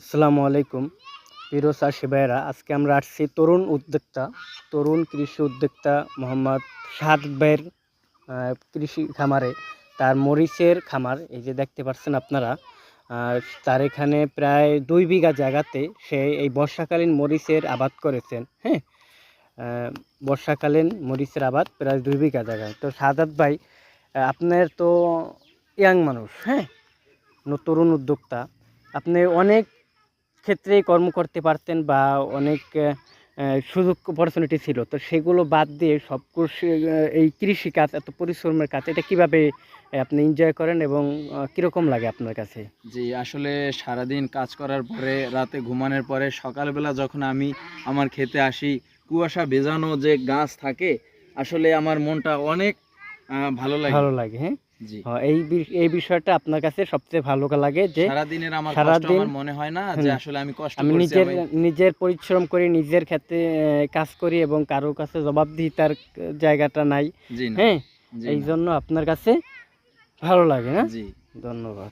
আসসালামু আলাইকুম প্রিয় চাষি ভাইয়েরা, আজকে আমরা আসছি তরুণ কৃষি উদ্যোক্তা মোহাম্মদ শাহাদ ভাইয়ের কৃষি খামারে। তার মরিচের খামার, এই যে দেখতে পাচ্ছেন আপনারা। তার এখানে প্রায় 2 বিঘা জায়গাতে সে এই বর্ষাকালীন মরিচের আবাদ করেছেন। হ্যাঁ, বর্ষাকালীন মরিচের আবাদ প্রায় 2 বিঘা জায়গায়। তো শাহাদ ভাই, আপনার তো ইয়াং মানুষ, হ্যাঁ, তরুণ উদ্যোক্তা, আপনি অনেক ক্ষেত্রেই কর্ম করতে পারতেন বা অনেক সুযোগ অপরচুনিটি ছিল, তো সেগুলো বাদ দিয়ে সব এই কৃষিকাজ, এত পরিশ্রমের কাজ, এটা কিভাবে আপনি এনজয় করেন এবং কীরকম লাগে আপনার কাছে? জি, আসলে সারাদিন কাজ করার পরে রাতে ঘুমানোর পরে সকালবেলা যখন আমি আমার ক্ষেতে আসি, কুয়াশা ভেজানো যে গাছ থাকে, আসলে আমার মনটা অনেক ভালো লাগে। ভালো লাগে, হ্যাঁ। জি, এই বিষয়টা আপনার কাছে সবচেয়ে ভালো লাগে যে সারাদিনের আমার কষ্ট সারাদিন আমার মনে হয় না যে আসলে আমি কষ্ট আমি করছি। নিজের পরিশ্রম করি, নিজের ক্ষেতে কাজ করি এবং কারোর কাছে জবাবদিহিতার জায়গাটা নাই। জি না, হ্যাঁ, জি এই না, জন্য আপনার কাছে ভালো লাগে না? জি। ধন্যবাদ।